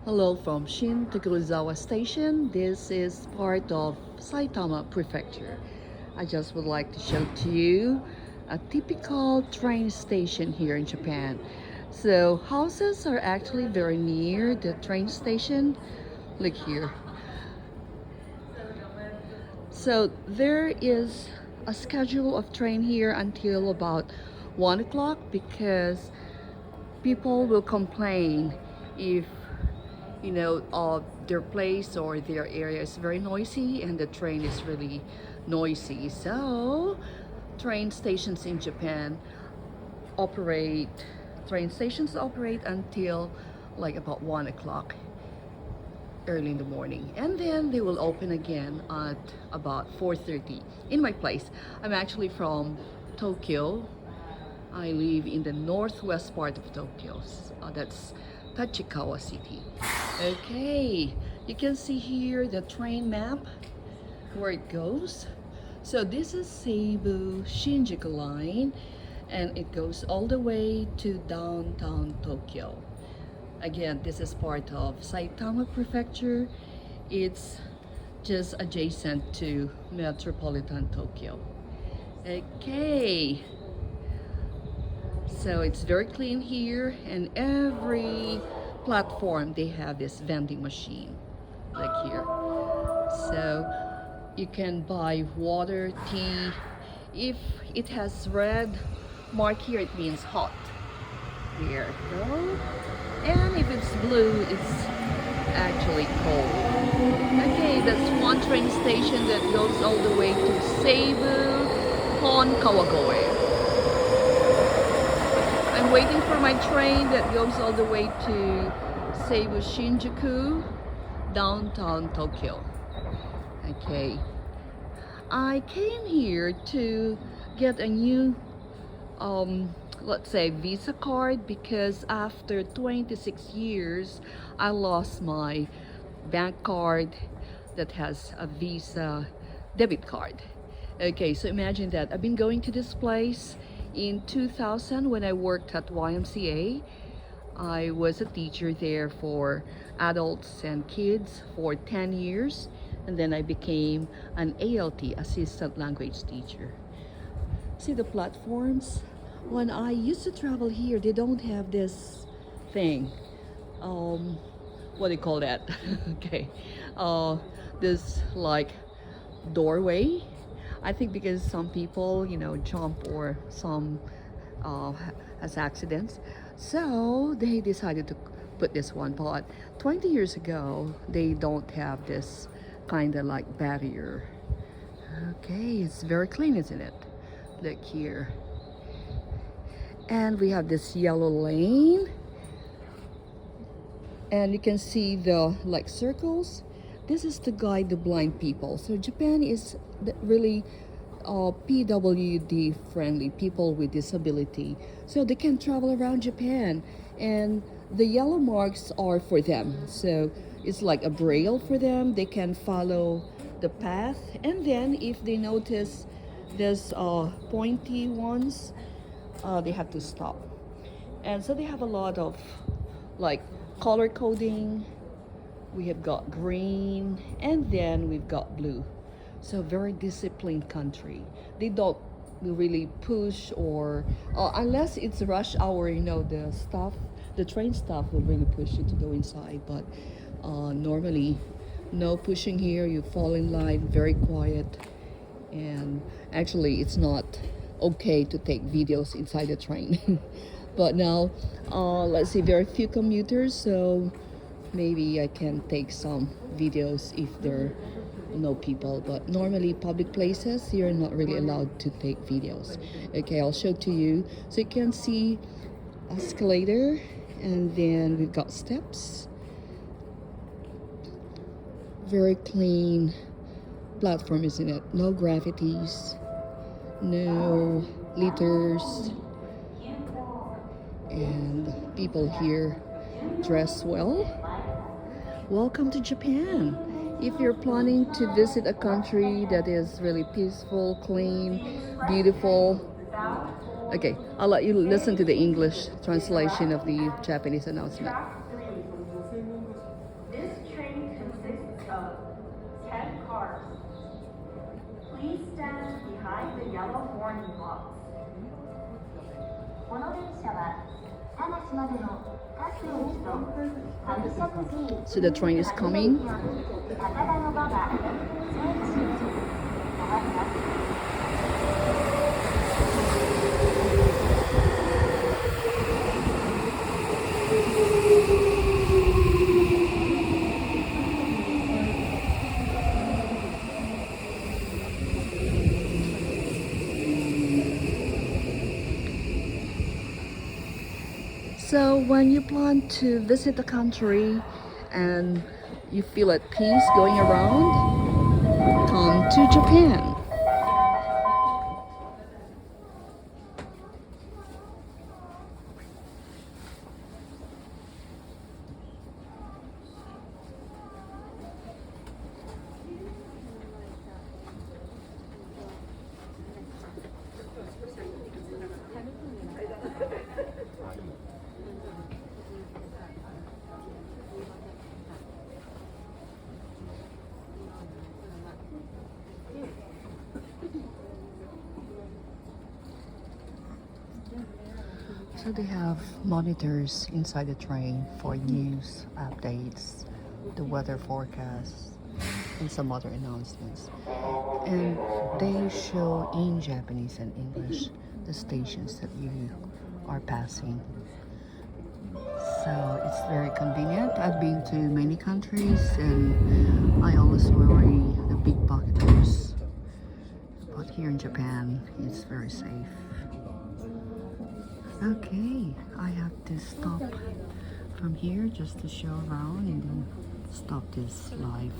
Hello from Shin-Tokorozawa Station. This is part of Saitama Prefecture. I just would like to show to you a typical train station here in Japan. So houses are actually very near the train station. Look here. So there is a schedule of train here until about 1 o'clock because people will complain if their place or their area is very noisy and the train is really noisy. So train stations in Japan operate train stations operate until like about 1 o'clock early in the morning, and then they will open again at about 4:30. In my place, I'm actually from Tokyo. I live in the northwest part of Tokyo. That's Tachikawa City. Okay, you can see here the train map where it goes. So this is Seibu Shinjuku Line, and it goes all the way to downtown Tokyo. Again, this is part of Saitama Prefecture. It's just adjacent to metropolitan Tokyo. Okay. So it's very clean here, and every platform they have this vending machine like here. So you can buy water, tea. If it has red mark here, it means hot. There you go. And if it's blue, it's actually cold. Okay, that's one train station that goes all the way to Seibu Kawagoe. I'm waiting for my train that goes all the way to Seibu Shinjuku, downtown Tokyo. Okay, I came here to get a new, let's say, Visa card because after 26 years, I lost my bank card that has a Visa debit card. Okay, so imagine that. I've been going to this place in 2000 when I worked at YMCA. I was a teacher there for adults and kids for 10 years, and then I became an ALT, assistant language teacher. See the platforms? When I used to travel here, they don't have this thing. What do you call that? Okay, this like doorway. I think because some people, jump or some has accidents, so they decided to put this one. But 20 years ago, they don't have this kind of like barrier. Okay, it's very clean, isn't it? Look here. And we have this yellow lane. And you can see the like circles. This is to guide the blind people. So Japan is really PWD friendly, people with disability. So they can travel around Japan. And the yellow marks are for them. So it's like a braille for them. They can follow the path. And then if they notice this pointy ones, they have to stop. And so they have a lot of like color coding. We have got green, and then we've got blue. So very disciplined country. They don't really push or unless it's rush hour, the train staff will really push you to go inside. But normally, no pushing here. You fall in line, very quiet. And actually, it's not okay to take videos inside the train. But now, let's see, very few commuters, so maybe I can take some videos if there are no people. But normally, public places, you're not really allowed to take videos. Okay, I'll show to you. So you can see escalator, and then we've got steps. Very clean platform, isn't it? No gravities, no litters, and people here dress well. Welcome to Japan. If you're planning to visit a country that is really peaceful, clean, beautiful. Okay, I'll let you listen to the English translation of the Japanese announcement. yellow warning blocks. この電車は田無までの各駅と上石神井 So the train is coming. 高田馬場西武新宿に変わります。 So when you plan to visit the country and you feel at peace going around, come to Japan. So they have monitors inside the train for news, updates, the weather forecast, and some other announcements. And they show in Japanese and English the stations that you are passing. So it's very convenient. I've been to many countries and I always worry the big bucketers. But here in Japan, it's very safe. Okay, I have to stop from here just to show around and then stop this live.